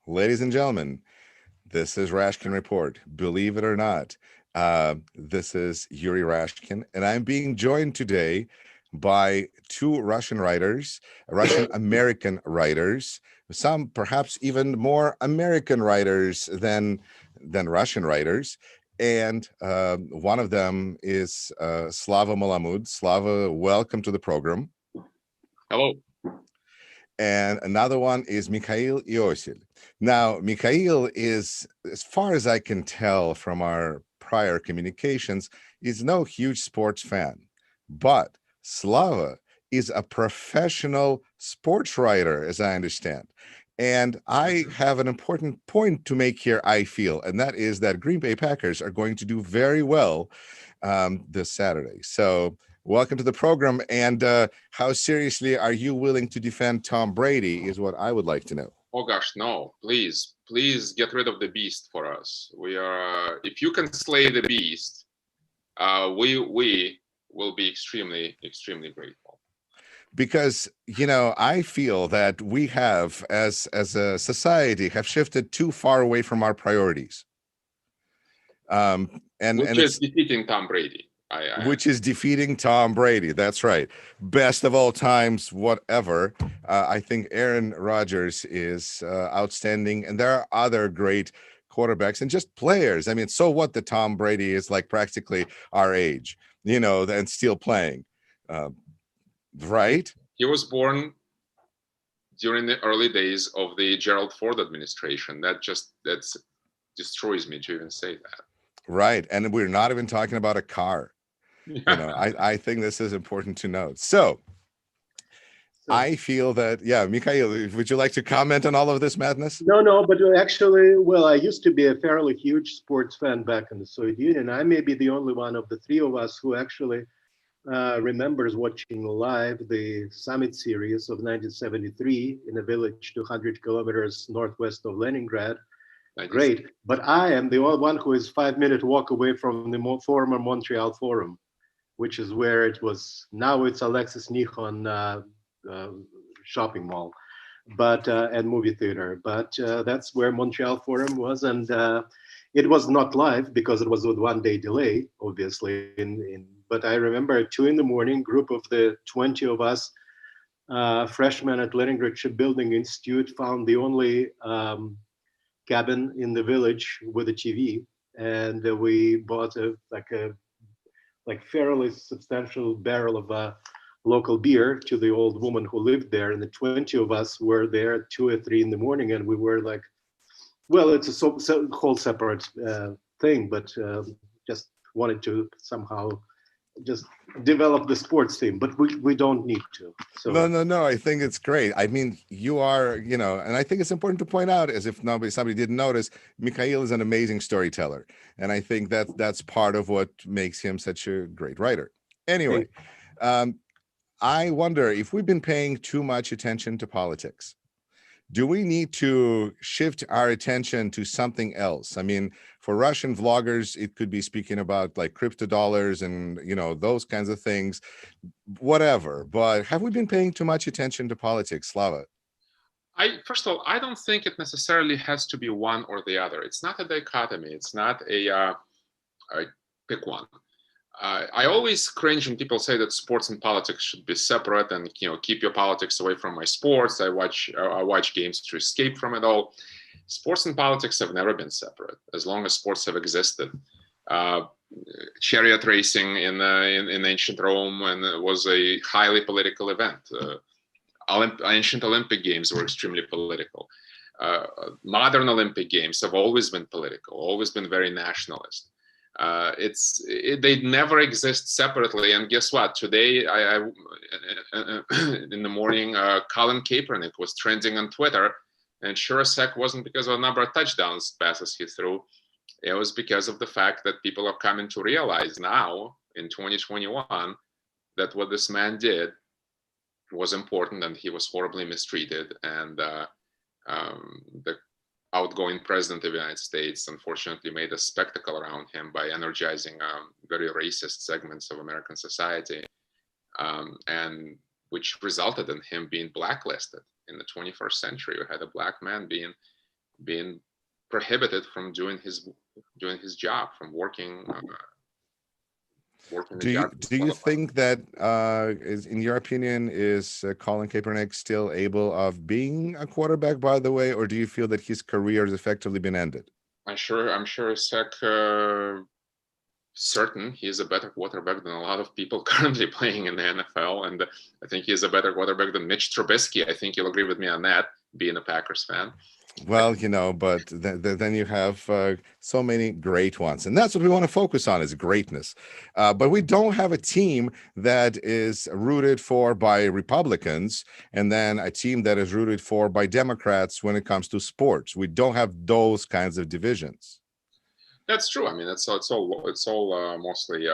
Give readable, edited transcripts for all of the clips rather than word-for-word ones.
ladies and gentlemen, this is Rashkin Report. Believe it or not, this is Yuri Rashkin, and I'm being joined today by two Russian writers, Russian American writers, some perhaps even more American writers than Russian writers. And one of them is Slava Malamud. Slava, welcome to the program. Hello. And another one is Mikhail Iossel. Now, Mikhail is, as far as I can tell from our prior communications, is no huge sports fan. But Slava is a professional sports writer, as I understand. And I have an important point to make here, I feel, and that is that Green Bay Packers are going to do very well this Saturday. So welcome to the program. And how seriously are you willing to defend Tom Brady is what I would like to know. Oh gosh, no, please get rid of the beast for us. We are, if you can slay the beast, we will be extremely grateful. Because, I feel that we have, as a society, have shifted too far away from our priorities. Which is defeating Tom Brady. Which is defeating Tom Brady. That's right. Best of all times, whatever. I think Aaron Rodgers is outstanding. And there are other great quarterbacks and just players. I mean, so what that Tom Brady is like practically our age, and still playing. Right? He was born during the early days of the Gerald Ford administration. That destroys me to even say that. Right. And we're not even talking about a car. I think this is important to note. So I feel that, Mikhail, would you like to comment on all of this madness? No, but actually, I used to be a fairly huge sports fan back in the Soviet Union. I may be the only one of the three of us who actually remembers watching live the Summit Series of 1973 in a village 200 kilometers northwest of Leningrad. Great. But I am the only one who is 5-minute walk away from the former Montreal Forum, which is where it was. Now it's Alexis Nihon shopping mall, and movie theater. But that's where Montreal Forum was, and it was not live because it was with 1 day delay, obviously. But I remember at 2 a.m, group of the 20 of us freshmen at Leningrad Shipbuilding Institute found the only cabin in the village with a TV, and we bought a fairly substantial barrel of local beer to the old woman who lived there, and the 20 of us were there at 2 or 3 a.m, and we were like, well, it's a whole separate thing, but just wanted to somehow just develop the sports team, but we don't need to. So no, I think it's great. I mean, you are, and I think it's important to point out, as if somebody didn't notice, Mikhail is an amazing storyteller, and I think that's part of what makes him such a great writer. Anyway, I wonder if we've been paying too much attention to politics. Do we need to shift our attention to something else? I mean, for Russian vloggers, it could be speaking about like crypto dollars and, those kinds of things, whatever. But have we been paying too much attention to politics, Slava? First of all, I don't think it necessarily has to be one or the other. It's not a dichotomy. It's not a pick one. I always cringe when people say that sports and politics should be separate, and keep your politics away from my sports. I watch games to escape from it all. Sports and politics have never been separate as long as sports have existed. Chariot racing in ancient Rome, and it was a highly political event. Ancient Olympic Games were extremely political. Modern Olympic Games have always been political, always been very nationalist. They never exist separately. And guess what? Today, in the morning, Colin Kaepernick was trending on Twitter, and sure as heck wasn't because of a number of touchdowns passes he threw. It was because of the fact that people are coming to realize now in 2021 that what this man did was important, and he was horribly mistreated. And the outgoing president of the United States unfortunately made a spectacle around him by energizing very racist segments of American society, and which resulted in him being blacklisted. In the 21st century, we had a black man being being prohibited from doing his job, from working the job he's Do you qualified. think that is, in your opinion, is Colin Kaepernick still able of being a quarterback, by the way, or do you feel that his career has effectively been ended? I'm sure Sek certain he is a better quarterback than a lot of people currently playing in the NFL, and I think he is a better quarterback than Mitch Trubisky. I think you'll agree with me on that, being a Packers fan. Well, but then you have so many great ones, and that's what we want to focus on is greatness. But we don't have a team that is rooted for by Republicans, and then a team that is rooted for by Democrats when it comes to sports. We don't have those kinds of divisions. That's true. I mean, it's all mostly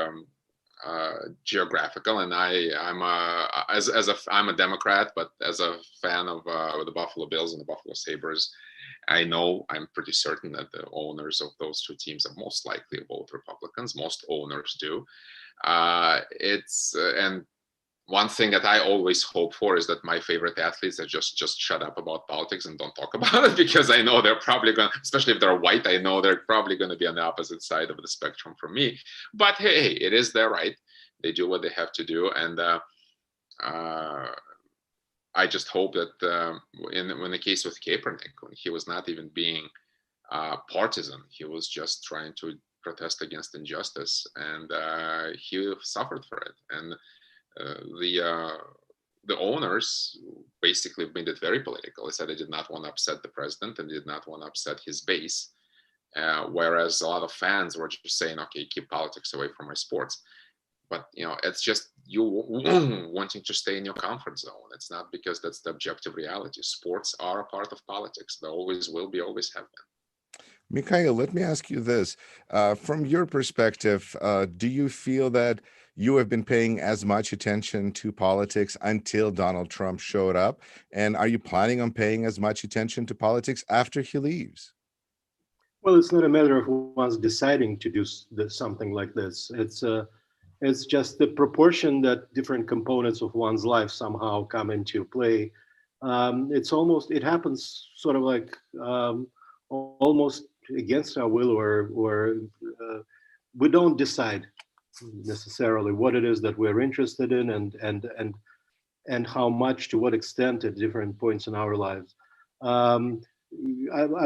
geographical, and I'm a Democrat, but as a fan of the Buffalo Bills and the Buffalo Sabres, I'm pretty certain that the owners of those two teams are most likely vote Republicans. Most owners do. And one thing that I always hope for is that my favorite athletes are just shut up about politics and don't talk about it, because I know they're probably going, especially if they're white, I know they're probably going to be on the opposite side of the spectrum from me. But hey, it is their right. They do what they have to do, and I just hope that in the case with Kaepernick, when he was not even being partisan, he was just trying to protest against injustice, and he suffered for it. And the owners basically made it very political. They said they did not want to upset the president and did not want to upset his base, whereas a lot of fans were just saying, "Okay, keep politics away from my sports." But it's just you wanting to stay in your comfort zone. It's not because that's the objective reality. Sports are a part of politics. They always will be, always have been. Mikhail, let me ask you this. From your perspective, do you feel that you have been paying as much attention to politics until Donald Trump showed up? And are you planning on paying as much attention to politics after he leaves? Well, it's not a matter of one's deciding to do something like this. It's just the proportion that different components of one's life somehow come into play. It happens sort of like almost against our will, or we don't decide necessarily what it is that we're interested in, and how much, to what extent at different points in our lives. I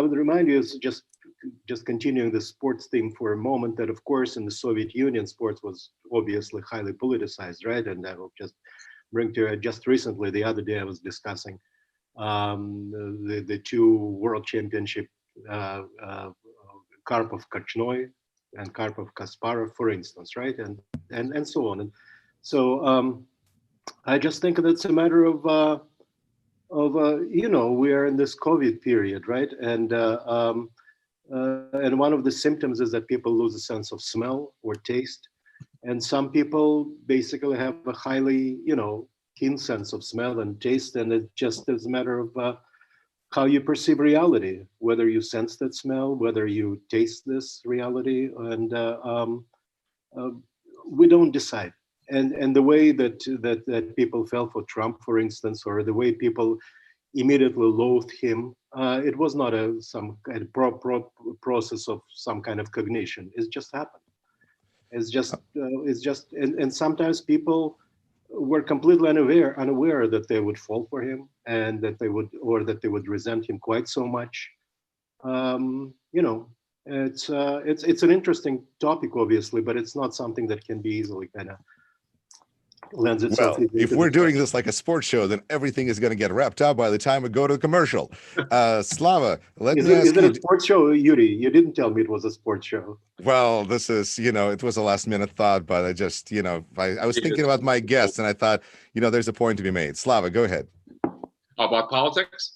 would remind you, is just continuing the sports theme for a moment, that of course in the Soviet Union, sports was obviously highly politicized, right? And I will just bring to just recently, the other day I was discussing the two world championship, Karpov-Korchnoi and Karpov-Kasparov, for instance, right? And so on. And so I just think that's a matter of we are in this COVID period, right? And one of the symptoms is that people lose a sense of smell or taste. And some people basically have a highly, keen sense of smell and taste. And it just is a matter of how you perceive reality, whether you sense that smell, whether you taste this reality. And we don't decide. And the way that people fell for Trump, for instance, or the way people immediately loathed him, it was not some kind of process of some kind of cognition. It just happened. It's just, and sometimes people were completely unaware that they would fall for him, and that they would resent him quite so much. It's an interesting topic, obviously, but it's not something that can be easily kind of lends itself. Well, if we're doing this like a sports show, then everything is going to get wrapped up by the time we go to the commercial. Slava, let me ask you. Is it a sports show, Yuri? You didn't tell me it was a sports show. Well, this is, it was a last minute thought, but I just, I was thinking about my guests, and I thought, there's a point to be made. Slava, go ahead. About politics?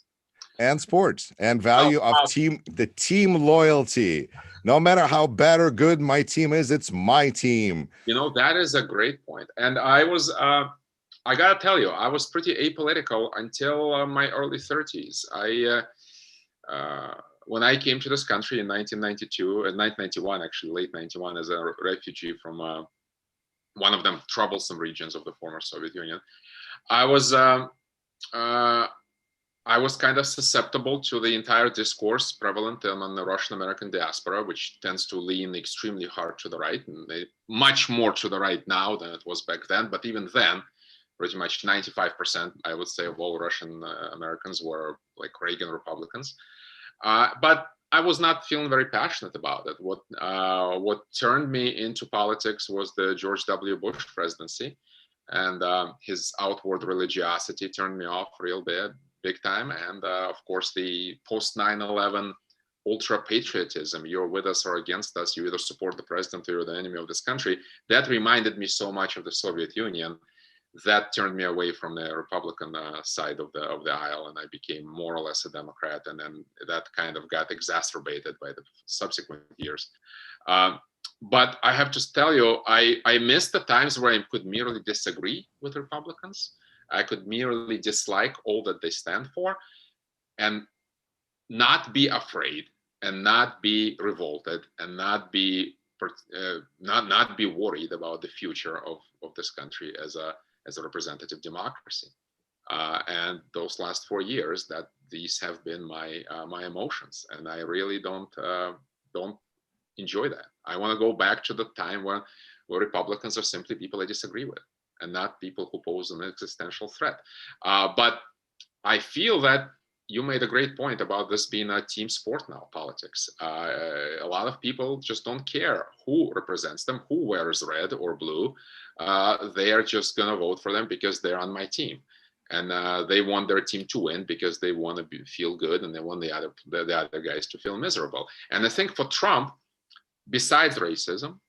And sports and value of the team loyalty. No matter how bad or good my team is, it's my team. That is a great point. And I gotta tell you, I was pretty apolitical until my early 30s. When I came to this country in 1992, 1991, actually, late 91, as a refugee from one of them troublesome regions of the former Soviet Union, I was I was kind of susceptible to the entire discourse prevalent among the Russian American diaspora, which tends to lean extremely hard to the right, and much more to the right now than it was back then. But even then, pretty much 95%, I would say, of all Russian Americans were like Reagan Republicans. But I was not feeling very passionate about it. What turned me into politics was the George W. Bush presidency, and his outward religiosity turned me off real big time. And of course, the post 9/11 ultra patriotism, you're with us or against us, you either support the president or you're the enemy of this country, that reminded me so much of the Soviet Union. That turned me away from the Republican side of the aisle, and I became more or less a Democrat. And then that kind of got exacerbated by the subsequent years. But I have to tell you, I miss the times where I could merely disagree with Republicans. I could merely dislike all that they stand for, and not be afraid, and not be revolted, and not be not be worried about the future of this country as a representative democracy. And those last 4 years, that these have been my my emotions, and I really don't enjoy that. I want to go back to the time where Republicans are simply people I disagree with, and not people who pose an existential threat. But I feel that you made a great point about this being a team sport now, politics. A lot of people just don't care who represents them, who wears red or blue. They are just going to vote for them because they're on my team. And they want their team to win because they want to feel good, and they want the other guys to feel miserable. And I think for Trump, besides racism,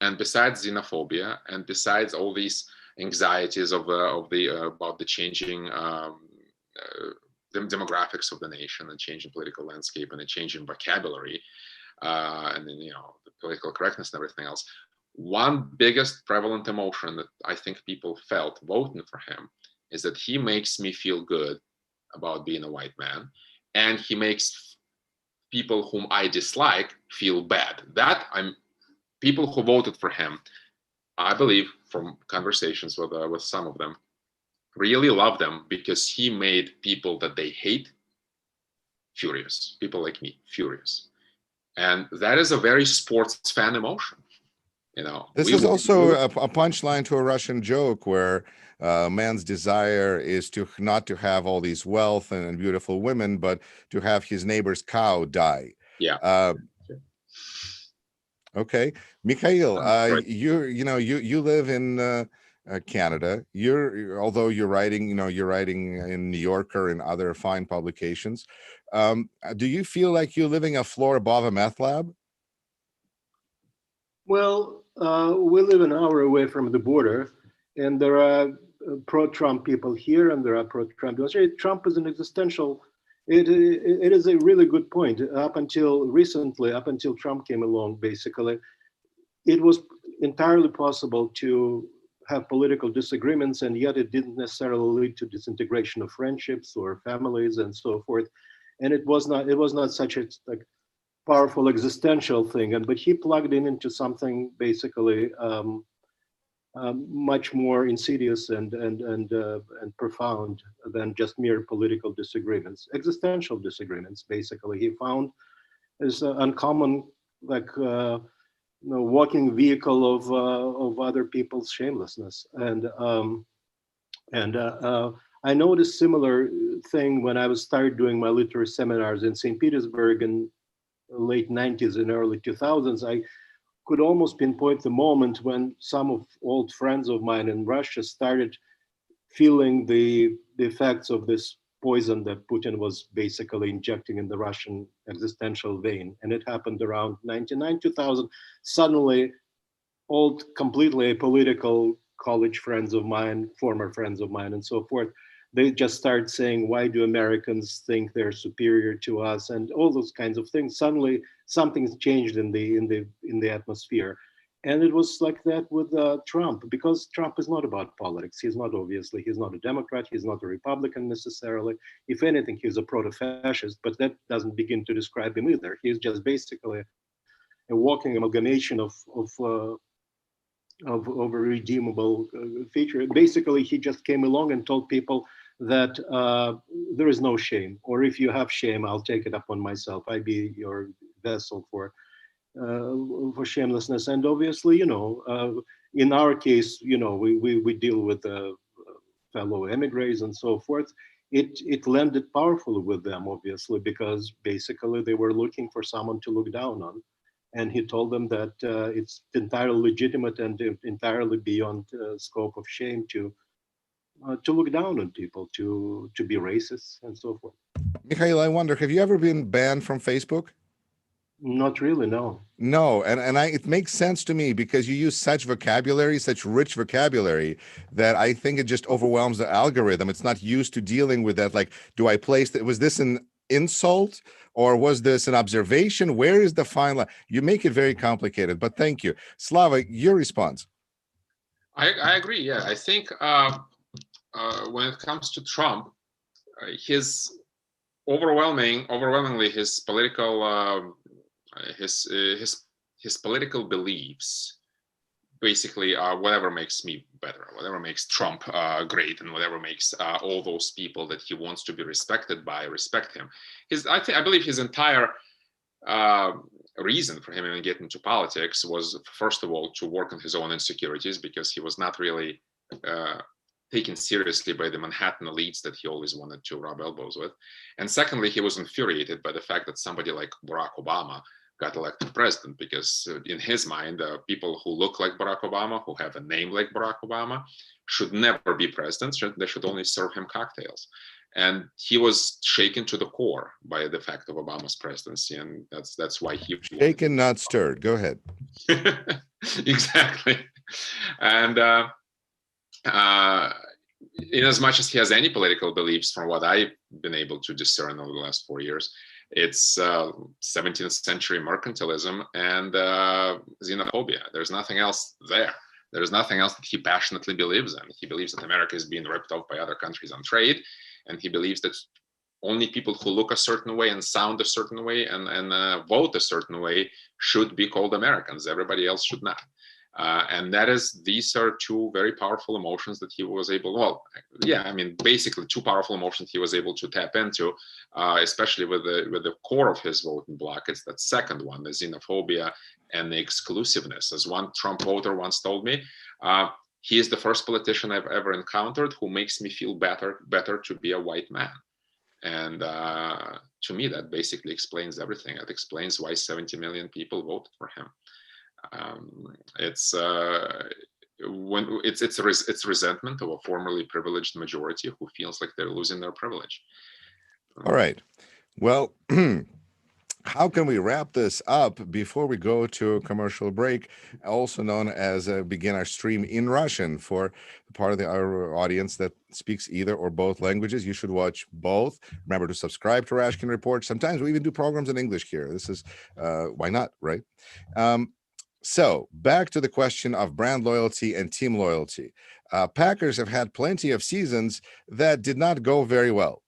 and besides xenophobia, and besides all these anxieties of about the changing the demographics of the nation, and changing political landscape, and a change in vocabulary, and then the political correctness and everything else. One biggest prevalent emotion that I think people felt voting for him is that he makes me feel good about being a white man, and he makes people whom I dislike feel bad. People who voted for him, I believe, from conversations with some of them, really love them because he made people that they hate furious. People like me furious, and that is a very sports fan emotion. This is also a punchline to a Russian joke where man's desire is not to have all these wealth and beautiful women, but to have his neighbor's cow die. Yeah. Okay, Mikhail, you live in Canada. Although you're writing in New Yorker and other fine publications. Do you feel like you're living a floor above a meth lab? Well, we live an hour away from the border, and there are pro-Trump people here, and there are pro-Trump. Trump is an existential. It is a really good point. Up until recently, up until Trump came along, basically, it was entirely possible to have political disagreements, and yet it didn't necessarily lead to disintegration of friendships or families and so forth. And it was not such a powerful existential thing. But he plugged into something basically much more insidious and profound than just mere political disagreements. Existential disagreements, basically. He found this uncommon, walking vehicle of other people's shamelessness. And I noticed similar thing when I started doing my literary seminars in St. Petersburg in late 90s and early 2000s. I could almost pinpoint the moment when some of old friends of mine in Russia started feeling the effects of this poison that Putin was basically injecting in the Russian existential vein. And it happened around 99, 2000. Suddenly, old, completely apolitical college friends of mine, former friends of mine, and so forth, they just start saying, why do Americans think they're superior to us, and all those kinds of things. Suddenly, something's changed in the atmosphere. And it was like that with Trump, because Trump is not about politics. He's not a Democrat. He's not a Republican necessarily. If anything, he's a proto-fascist, but that doesn't begin to describe him either. He's just basically a walking amalgamation of a redeemable feature. Basically, he just came along and told people that there is no shame, or if you have shame, I'll take it upon myself. I be your vessel for shamelessness. And obviously, in our case, we deal with fellow emigres and so forth. It landed powerfully with them, obviously, because basically they were looking for someone to look down on. And he told them that it's entirely legitimate and entirely beyond scope of shame to look down on people, to be racist and so forth. Mikhail, I wonder, have you ever been banned from Facebook? Not really, no. No, it makes sense to me because you use such vocabulary, such rich vocabulary, that I think it just overwhelms the algorithm. It's not used to dealing with that. Like, do I place that? Was this an insult or was this an observation? Where is the fine line? You make it very complicated, but thank you. Slava, your response. I agree. Yeah, I think when it comes to Trump, his overwhelmingly his political his political beliefs basically are whatever makes me better, whatever makes Trump great, and whatever makes all those people that he wants to be respected by respect him. I believe his entire reason for him even getting into politics was, first of all, to work on his own insecurities, because he was not really taken seriously by the Manhattan elites that he always wanted to rub elbows with. And secondly, he was infuriated by the fact that somebody like Barack Obama got elected president, because in his mind, people who look like Barack Obama, who have a name like Barack Obama, should never be presidents. They should only serve him cocktails. And he was shaken to the core by the fact of Obama's presidency, and that's why he shaken, not stirred. Go ahead. Exactly. And in as much as he has any political beliefs, from what I've been able to discern over the last 4 years, it's 17th century mercantilism and xenophobia. There's nothing else there. There's nothing else that he passionately believes in. He believes that America is being ripped off by other countries on trade, and he believes that only people who look a certain way and sound a certain way and vote a certain way should be called Americans. Everybody else should not. And these are two very powerful emotions that he was able, basically two powerful emotions he was able to tap into, especially with the core of his voting bloc. It's that second one, the xenophobia and the exclusiveness. As one Trump voter once told me, he is the first politician I've ever encountered who makes me feel better to be a white man. And to me, that basically explains everything. It explains why 70 million people voted for him. It's resentment of a formerly privileged majority who feels like they're losing their privilege. All right. Well, how can we wrap this up before we go to a commercial break, also known as begin our stream in Russian for the part of our audience that speaks either or both languages? You should watch both. Remember to subscribe to Rashkin Report. Sometimes we even do programs in English here. This is why not, right? So back to the question of brand loyalty and team loyalty. Packers have had plenty of seasons that did not go very well.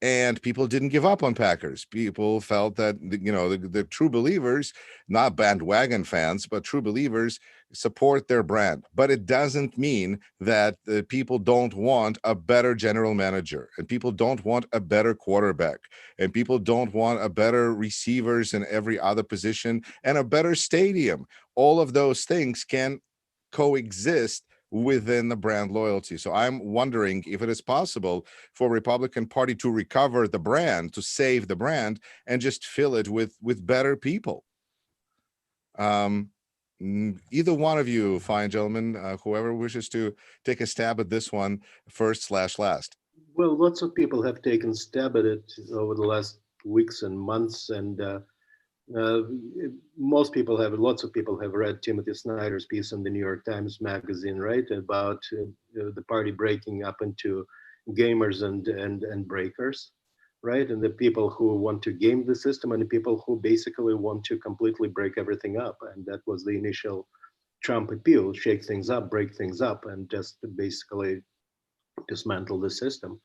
And people didn't give up on Packers. People felt that, the true believers, not bandwagon fans, but true believers support their brand. But it doesn't mean that people don't want a better general manager, and people don't want a better quarterback, and people don't want a better receivers in every other position and a better stadium. All of those things can coexist within the brand loyalty. So I'm wondering if it is possible for Republican Party to recover the brand, to save the brand, and just fill it with better people. Either one of you, fine gentlemen, whoever wishes to take a stab at this one first/last. Well, lots of people have taken stab at it over the last weeks and months, and lots of people have read Timothy Snyder's piece in the New York Times Magazine, right, about the party breaking up into gamers and breakers, right, and the people who want to game the system and the people who basically want to completely break everything up. And that was the initial Trump appeal: shake things up, break things up, and just basically dismantle the system.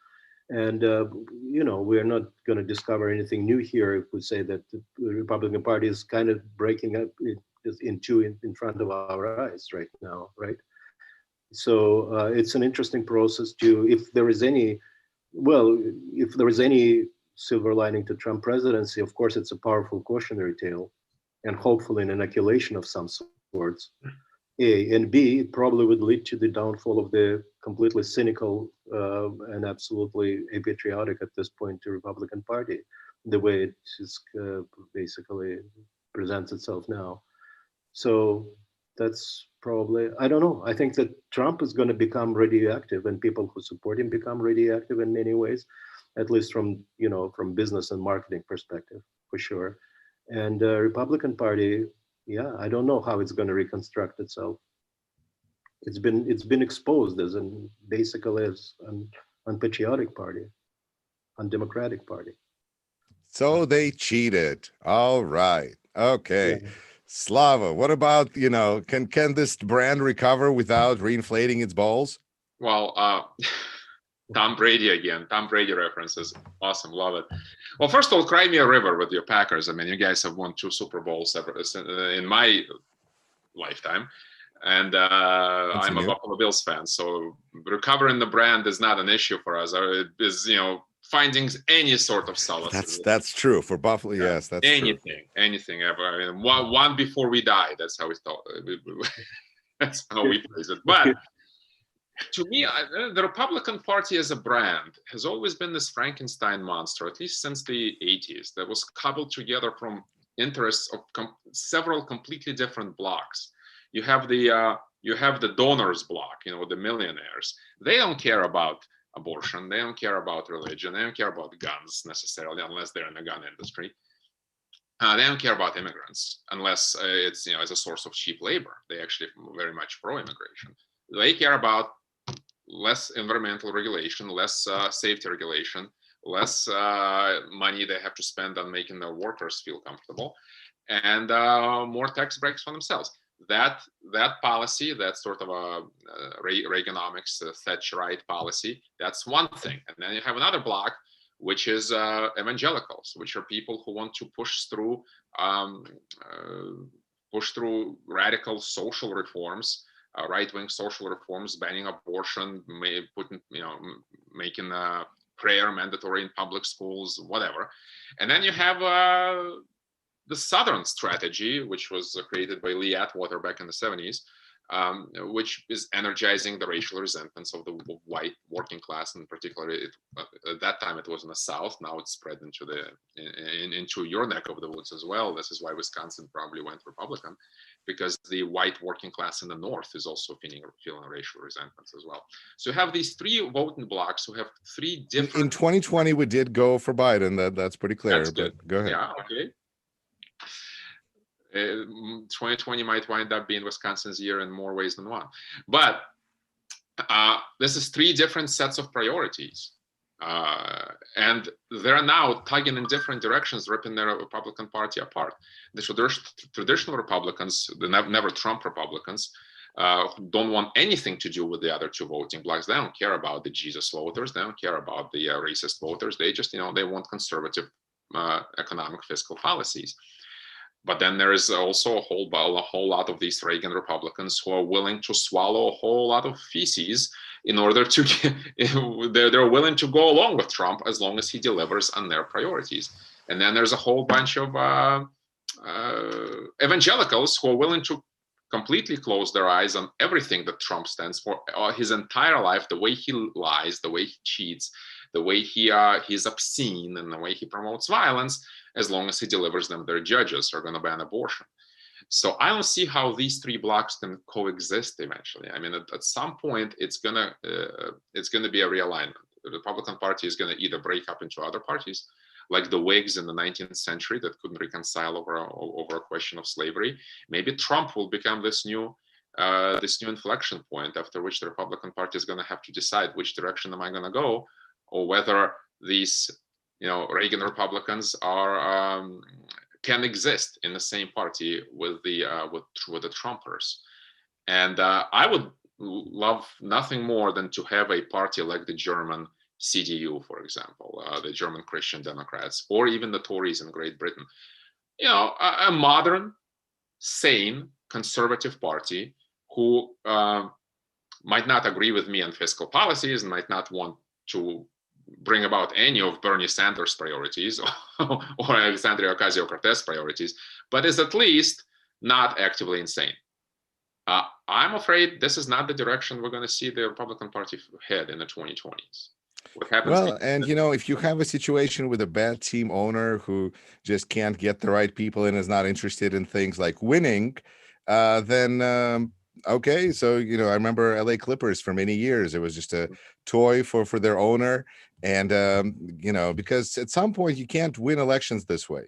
And we're not going to discover anything new here if we say that the Republican Party is kind of breaking up in front of our eyes right now, right? So it's an interesting process if there is any Well, if there is any silver lining to Trump presidency, of course, it's a powerful cautionary tale and hopefully an inoculation of some sorts. A and B, it probably would lead to the downfall of the completely cynical and absolutely apatriotic at this point to Republican Party, the way it is basically presents itself now. So that's probably, I don't know. I think that Trump is going to become radioactive, and people who support him become radioactive in many ways, at least from from business and marketing perspective, for sure. And Republican Party, yeah, I don't know how it's going to reconstruct itself. It's been exposed as an basically as an unpatriotic party, undemocratic party. So they cheated. All right. Yeah. Okay. Slava, what about, can this brand recover without reinflating its balls? Well, Tom Brady again. Tom Brady references. Awesome. Love it. Well, first of all, cry me a river with your Packers. I mean, you guys have won 2 Super Bowls in my lifetime. And I'm a Continue. Buffalo Bills fan. So recovering the brand is not an issue for us. It is, finding any sort of solace. That's true for Buffalo. Yeah. Yes, that's true. Anything ever. I mean, one before we die. That's how we thought. That's how we phrase it. But to me, the Republican Party as a brand has always been this Frankenstein monster, at least since the 80s, that was cobbled together from interests of several completely different blocks. You have the donors block, the millionaires. They don't care about abortion. They don't care about religion. They don't care about guns necessarily, unless they're in the gun industry. They don't care about immigrants unless it's as a source of cheap labor. They actually very much pro-immigration. They care about less environmental regulation, less safety regulation, less money they have to spend on making their workers feel comfortable, and more tax breaks for themselves. That policy, that sort of a Reaganomics, Thatcherite policy, that's one thing. And then you have another block, which is evangelicals, which are people who want to push through radical social reforms, right-wing social reforms, banning abortion, making prayer mandatory in public schools, whatever. And then you have the Southern strategy, which was created by Lee Atwater back in the 70s, which is energizing the racial resentments of the white working class, and particularly at that time it was in the South. Now it's spread into your neck of the woods as well. This is why Wisconsin probably went Republican, because the white working class in the North is also feeling racial resentments as well. So you have these 3 voting blocks who have 3 different. In 2020, we did go for Biden. That's pretty clear. That's good. But go ahead. Yeah. Okay. 2020 might wind up being Wisconsin's year in more ways than one. But this is 3 different sets of priorities. And they're now tugging in different directions, ripping the Republican Party apart. The traditional Republicans, the never Trump Republicans, don't want anything to do with the other 2 voting blocks. They don't care about the Jesus voters. They don't care about the racist voters. They just, they want conservative economic fiscal policies. But then there is also a whole lot of these Reagan Republicans who are willing to swallow a whole lot of feces in order to they're willing to go along with Trump as long as he delivers on their priorities. And then there's a whole bunch of evangelicals who are willing to completely close their eyes on everything that Trump stands for his entire life, the way he lies, the way he cheats, the way he's obscene, and the way he promotes violence, as long as he delivers them their judges are going to ban abortion. So I don't see how these 3 blocks can coexist eventually. I mean, at some point, it's gonna be a realignment. The Republican Party is going to either break up into other parties, like the Whigs in the 19th century that couldn't reconcile over a question of slavery. Maybe Trump will become this new inflection point, after which the Republican Party is going to have to decide which direction am I going to go, or whether these Reagan Republicans can exist in the same party with the Trumpers. And I would love nothing more than to have a party like the German CDU, for example, the German Christian Democrats, or even the Tories in Great Britain. A modern, sane, conservative party who might not agree with me on fiscal policies and might not want to bring about any of Bernie Sanders' priorities or Alexandria Ocasio-Cortez priorities, but is at least not actively insane. I'm afraid this is not the direction we're going to see the Republican Party head in the 2020s. What happens? Well, and if you have a situation with a bad team owner who just can't get the right people and is not interested in things like winning, then okay. So I remember LA Clippers for many years. It was just a toy for their owner, and because at some point you can't win elections this way.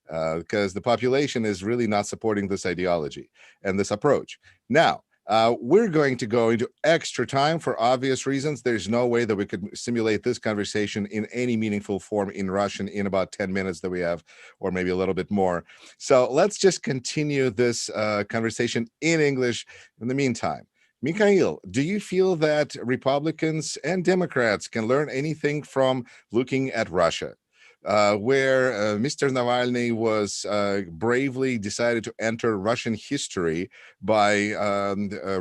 Because the population is really not supporting this ideology and this approach. Now, we're going to go into extra time for obvious reasons. There's no way that we could simulate this conversation in any meaningful form in Russian in about 10 minutes that we have, or maybe a little bit more. So let's just continue this conversation in English in the meantime. Mikhail, do you feel that Republicans and Democrats can learn anything from looking at Russia? Where Mr. Navalny was bravely decided to enter Russian history by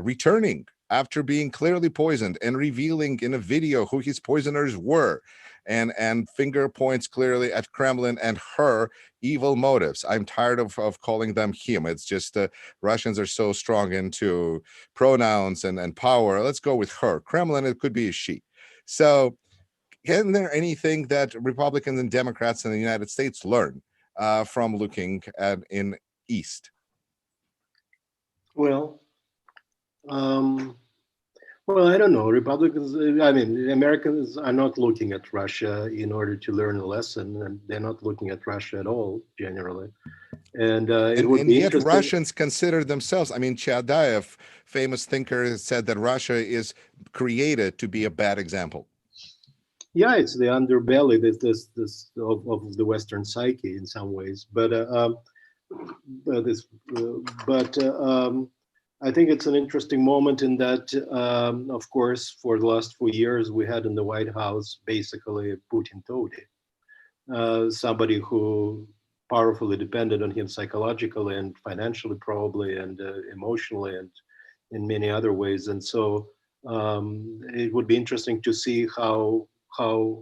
returning after being clearly poisoned and revealing in a video who his poisoners were, and finger points clearly at Kremlin and her evil motives. I'm tired of calling them him. It's just Russians are so strong into pronouns and power. Let's go with her. Kremlin, it could be a she. So isn't there anything that Republicans and Democrats in the United States learn from looking at in East? Well, I don't know. Republicans, I mean, Americans are not looking at Russia in order to learn a lesson, and they're not looking at Russia at all, generally. And it would be yet interesting. Russians consider themselves, I mean, Chadaev, famous thinker, said that Russia is created to be a bad example. Yeah, it's the underbelly this of the Western psyche in some ways, but I think it's an interesting moment in that, of course, for the last 4 years we had in the White House basically Putin toady, somebody who powerfully depended on him psychologically and financially probably, and emotionally, and in many other ways. And so it would be interesting to see how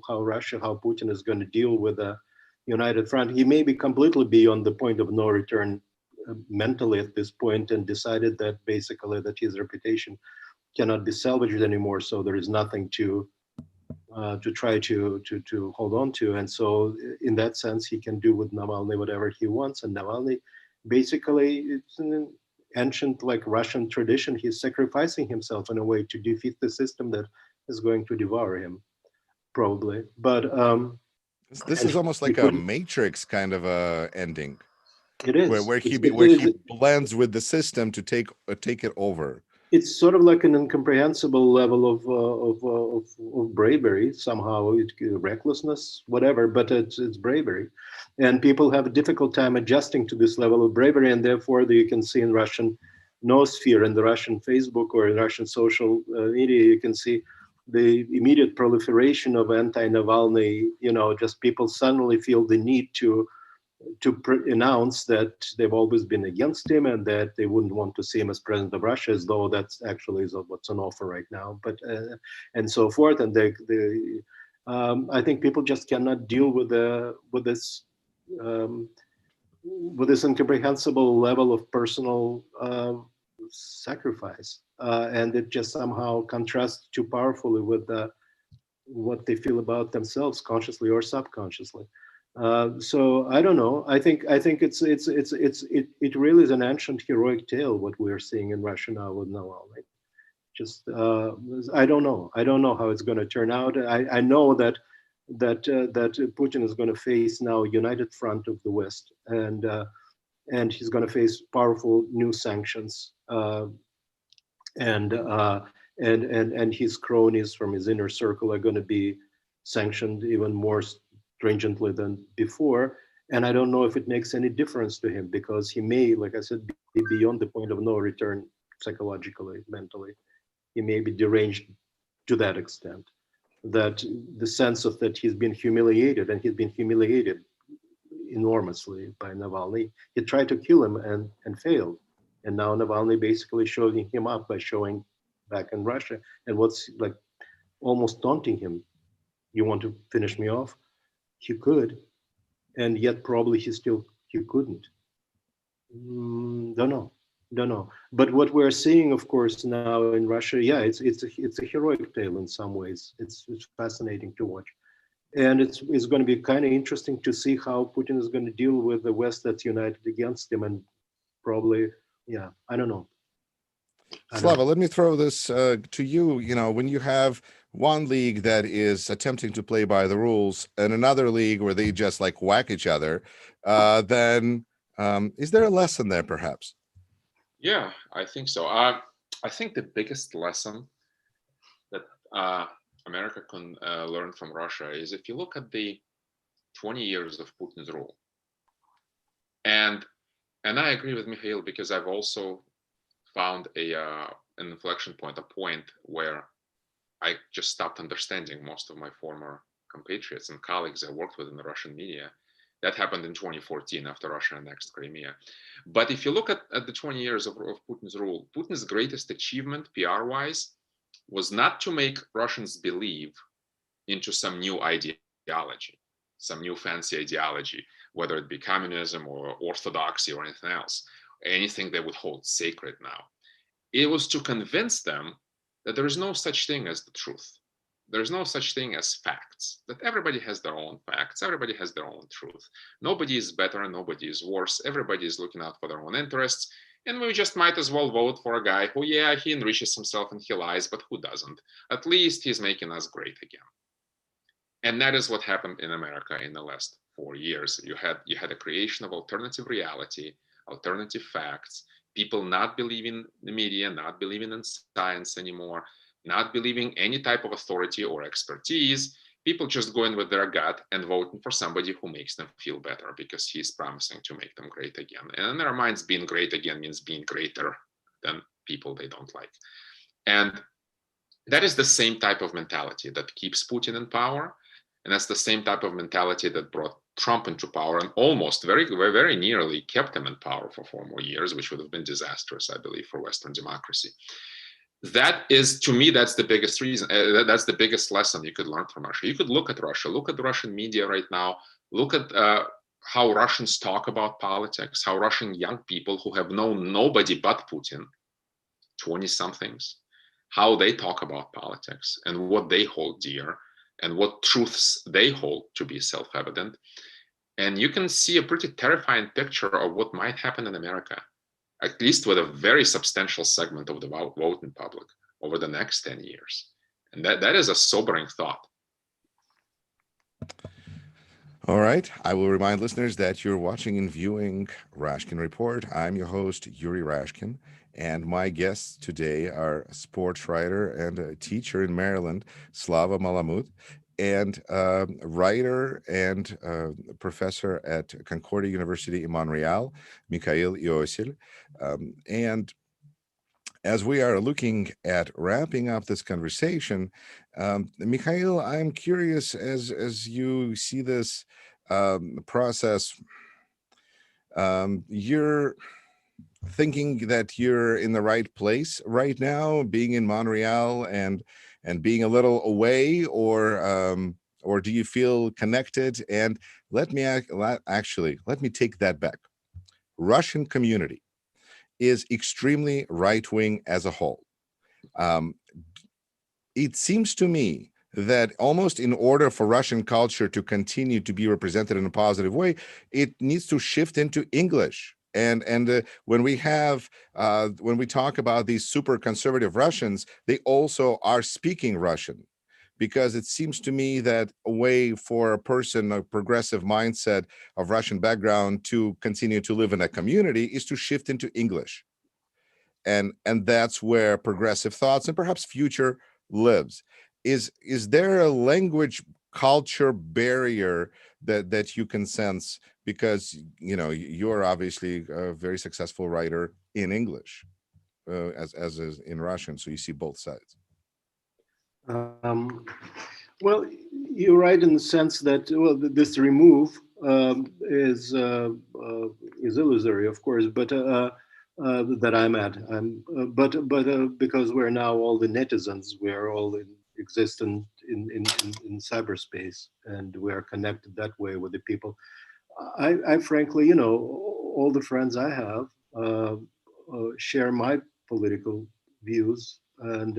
Russia, how Putin is going to deal with a united front. He may be completely beyond the point of no return mentally at this point, and decided that basically that his reputation cannot be salvaged anymore. So there is nothing to try to hold on to. And so in that sense, he can do with Navalny whatever he wants. And Navalny, basically, it's an ancient like Russian tradition. He's sacrificing himself in a way to defeat the system that is going to devour him, probably. But this is almost like a Matrix kind of a ending. It is where he blends with the system to take it over. It's sort of like an incomprehensible level of bravery somehow, recklessness, whatever. But it's bravery, and people have a difficult time adjusting to this level of bravery, and therefore you can see in Russian noosphere, in the Russian Facebook or in Russian social media, you can see the immediate proliferation of anti-Navalny. Just people suddenly feel the need to announce that they've always been against him and that they wouldn't want to see him as president of Russia, as though that's actually what's on offer right now. But and so forth. And I think people just cannot deal with this incomprehensible level of personal sacrifice, and it just somehow contrasts too powerfully with what they feel about themselves, consciously or subconsciously. So I don't know. I think it really is an ancient heroic tale what we're seeing in Russia now with Navalny. Just I don't know. I don't know how it's going to turn out. I know that Putin is going to face now a united front of the West, and he's going to face powerful new sanctions, and his cronies from his inner circle are going to be sanctioned even more stringently than before. And I don't know if it makes any difference to him, because he may, like I said, be beyond the point of no return psychologically, mentally. He may be deranged to that extent, that the sense of that he's been humiliated, and he's been humiliated enormously by Navalny. He tried to kill him and failed. And now Navalny basically showing him up by showing back in Russia, and what's like almost taunting him You want to finish me off? He could, and yet probably he couldn't. Don't know. But what we're seeing, of course, now in Russia, yeah, it's a heroic tale in some ways. It's fascinating to watch, and it's going to be kind of interesting to see how Putin is going to deal with the West that's united against him, and probably, yeah, I don't know. Slava, let me throw this to you. When you have one league that is attempting to play by the rules and another league where they just like whack each other, then is there a lesson there perhaps? Yeah, I think so. I think the biggest lesson that America can learn from Russia is if you look at the 20 years of Putin's rule, and I agree with Mikhail because I've also found an inflection point, a point where I just stopped understanding most of my former compatriots and colleagues I worked with in the Russian media. That happened in 2014 after Russia annexed Crimea. But if you look at the 20 years of Putin's rule, Putin's greatest achievement, PR-wise, was not to make Russians believe into some new ideology, some new fancy ideology, whether it be communism or orthodoxy or anything else, anything they would hold sacred now. It was to convince them that there is no such thing as the truth. There's no such thing as facts, that everybody has their own facts, everybody has their own truth. Nobody is better and nobody is worse. Everybody is looking out for their own interests. And we just might as well vote for a guy who, yeah, he enriches himself and he lies, but who doesn't? At least he's making us great again. And that is what happened in America in the last 4 years. You had a creation of alternative reality, alternative facts, people not believing the media, not believing in science anymore, not believing any type of authority or expertise, people just going with their gut and voting for somebody who makes them feel better because he's promising to make them great again. And in their minds, being great again means being greater than people they don't like. And that is the same type of mentality that keeps Putin in power. And that's the same type of mentality that brought Trump into power and almost very, very nearly kept him in power for 4 more years, which would have been disastrous, I believe, for Western democracy. That is, to me, that's the biggest reason. That's the biggest lesson you could learn from Russia. You could look at Russia, look at the Russian media right now, look at how Russians talk about politics, how Russian young people who have known nobody but Putin, 20 somethings, how they talk about politics and what they hold dear and what truths they hold to be self-evident. And you can see a pretty terrifying picture of what might happen in America, at least with a very substantial segment of the voting public over the next 10 years. And that is a sobering thought. All right. I will remind listeners that you're watching and viewing Rashkin Report. I'm your host, Yuri Rashkin, and my guests today are a sports writer and a teacher in Maryland, Slava Malamud, and a writer and professor at Concordia University in Montreal, Mikhail Iossel. And as we are looking at wrapping up this conversation, Mikhail, I'm curious as you see this process, you're thinking that you're in the right place right now, being in Montreal and being a little away, or do you feel connected? And let me take that back. Russian community is extremely right-wing as a whole. It seems to me that almost in order for Russian culture to continue to be represented in a positive way, it needs to shift into English. And when we talk about these super conservative Russians, they also are speaking Russian, because it seems to me that a way for a person, a progressive mindset of Russian background, to continue to live in a community is to shift into English. And that's where progressive thoughts and perhaps future lives. Is there a language culture barrier that you can sense, because you're obviously a very successful writer in English, as is in Russian, so you see both sides? Well, you're right in the sense that, well, this remove is illusory, of course, but that I'm at. But because we're now all the netizens, we're all existent in cyberspace, and we are connected that way with the people. I frankly, you know, all the friends I have share my political views, um,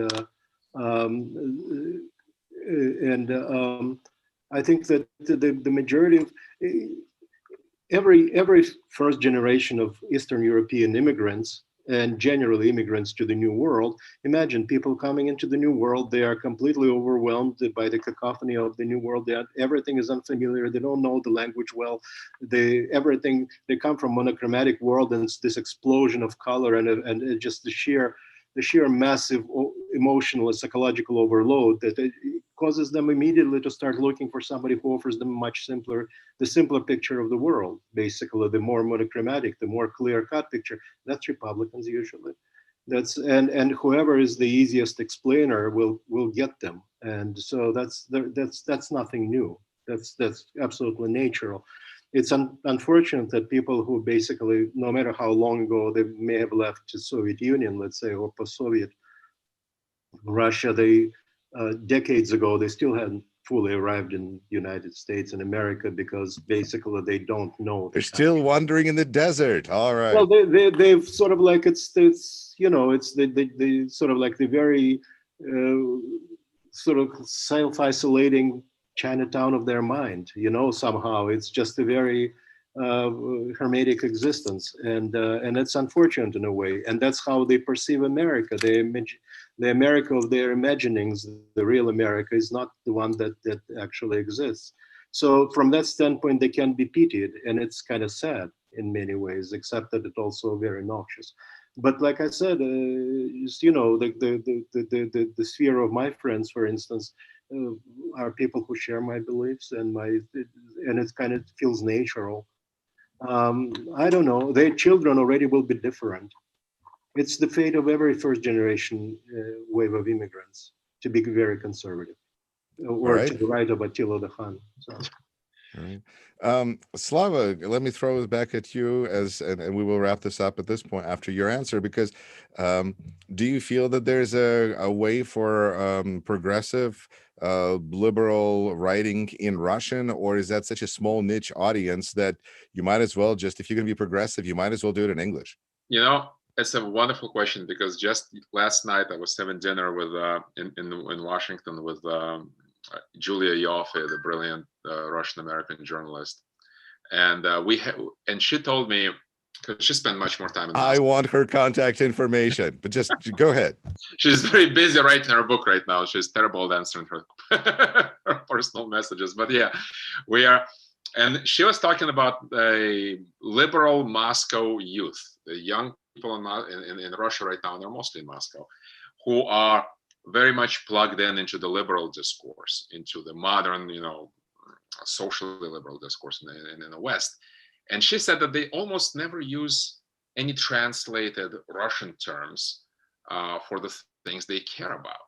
and I think that the majority of every first generation of Eastern European immigrants, and generally immigrants to the New World, imagine people coming into the New World, they are completely overwhelmed by the cacophony of the New World. Everything is unfamiliar. They don't know the language well. They come from monochromatic world, and it's this explosion of color and just the sheer massive emotional and psychological overload that it causes them immediately to start looking for somebody who offers them the simpler picture of the world, basically, the more monochromatic, the more clear-cut picture. That's Republicans usually. And whoever is the easiest explainer will get them. And so that's nothing new. That's absolutely natural. It's unfortunate that people who basically, no matter how long ago they may have left the Soviet Union, let's say, or post-Soviet Russia, they decades ago, they still hadn't fully arrived in the United States and America, because basically they don't know. They're still wandering in the desert. All right. Well, they've sort of like, it's you know, it's the sort of like the very sort of self-isolating Chinatown of their mind, you know, somehow. It's just a very hermetic existence, and it's unfortunate in a way. And that's how they perceive America. The America of their imaginings, the real America, is not the one that actually exists. So from that standpoint, they can be pitied, and it's kind of sad in many ways, except that it's also very noxious. But like I said, you know, the sphere of my friends, for instance, are people who share my beliefs and it kind of feels natural. I don't know, their children already will be different. It's the fate of every first generation wave of immigrants to be very conservative, or Right. to the right of Attila the Hun. So. All right. Slava, let me throw it back at you and we will wrap this up at this point after your answer, because do you feel that there's a way for progressive liberal writing in Russian, or is that such a small niche audience that you might as well just, if you're going to be progressive, you might as well do it in English? You know, it's a wonderful question, because just last night I was having dinner with in Washington with Julia Ioffe, the brilliant Russian-American journalist, and and she told me, because she spent much more time in I want her contact information, but just go ahead. She's very busy writing her book right now. She's terrible at answering her personal messages. But yeah, we are. And she was talking about the liberal Moscow youth, the young people in Russia right now, and they're mostly in Moscow, who are very much plugged into the liberal discourse, into the modern, you know, socially liberal discourse in the West. And she said that they almost never use any translated Russian terms for the things they care about.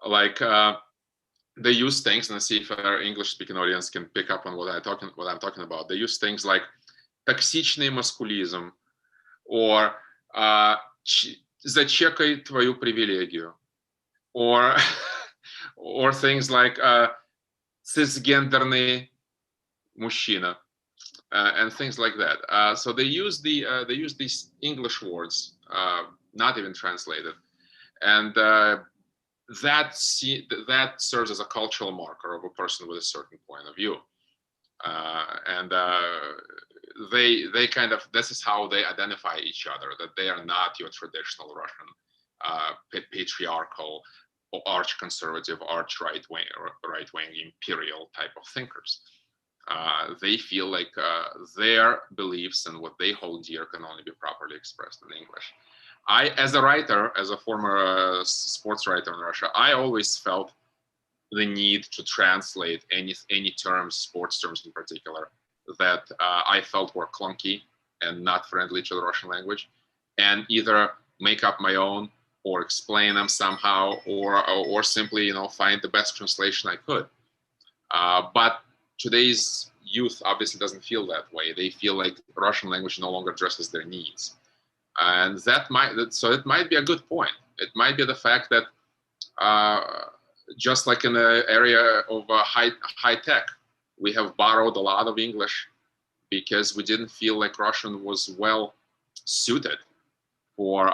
Like they use things, and I see if our English-speaking audience can pick up on what I'm talking about. They use things like toxичный маскулизм, or зачекай твою привилегию, or things like cisgenderный мужчина, and things like that. So they use these English words, not even translated, and that serves as a cultural marker of a person with a certain point of view, and they kind of, this is how they identify each other, that they are not your traditional Russian patriarchal or arch-conservative, arch-right-wing imperial type of thinkers. They feel like their beliefs and what they hold dear can only be properly expressed in English. I, as a writer, as a former sports writer in Russia, I always felt the need to translate any terms, sports terms in particular, that I felt were clunky and not friendly to the Russian language, and either make up my own or explain them somehow, or simply, you know, find the best translation I could. But today's youth obviously doesn't feel that way. They feel like Russian language no longer addresses their needs. And it might be a good point. It might be the fact that just like in the area of high tech, we have borrowed a lot of English because we didn't feel like Russian was well suited for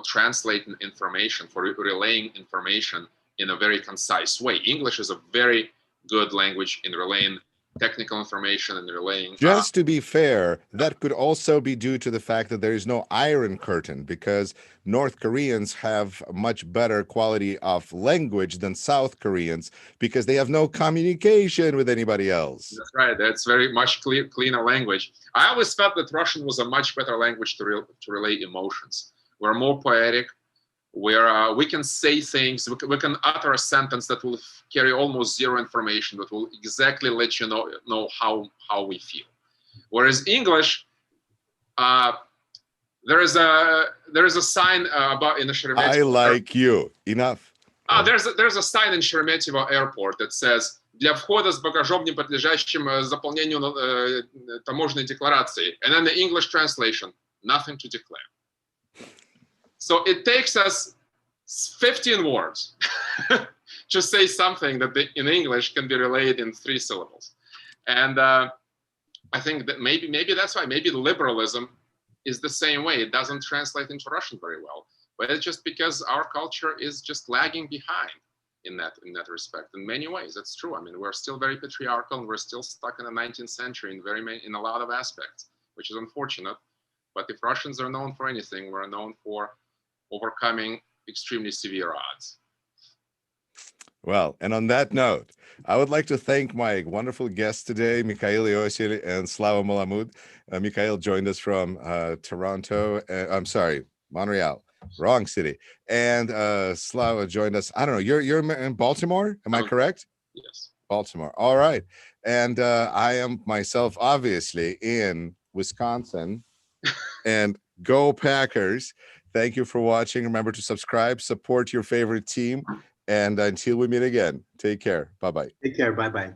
translating information, for relaying information in a very concise way. English is a very good language in relaying technical information and relaying. Just to be fair, that could also be due to the fact that there is no Iron Curtain, because North Koreans have much better quality of language than South Koreans because they have no communication with anybody else. That's right. That's very much cleaner language. I always felt that Russian was a much better language to relay emotions. We're more poetic. We can say things. We can utter a sentence that will carry almost zero information, but will exactly let you know how we feel. Whereas English, there is a sign about in the Sheremetyevo. I like you. Enough. There's a sign in Sheremetyevo Airport that says для входа с багажом, не подлежащим заполнению таможенной декларации. And then the English translation, nothing to declare. So it takes us 15 words to say something that in English can be relayed in 3 syllables. And I think that maybe that's why, maybe liberalism is the same way. It doesn't translate into Russian very well, but it's just because our culture is just lagging behind in that respect. In many ways, that's true. I mean, we're still very patriarchal and we're still stuck in the 19th century in a lot of aspects, which is unfortunate. But if Russians are known for anything, we're known for overcoming extremely severe odds. Well, and on that note, I would like to thank my wonderful guests today, Mikhail Iossel and Slava Malamud. Mikhail joined us from Toronto. I'm sorry, Montreal, wrong city. And Slava joined us. I don't know. You're in Baltimore, am I correct? Yes. Baltimore. All right. And I am myself, obviously, in Wisconsin. And go Packers. Thank you for watching. Remember to subscribe, support your favorite team. And until we meet again, take care. Bye-bye. Take care. Bye-bye.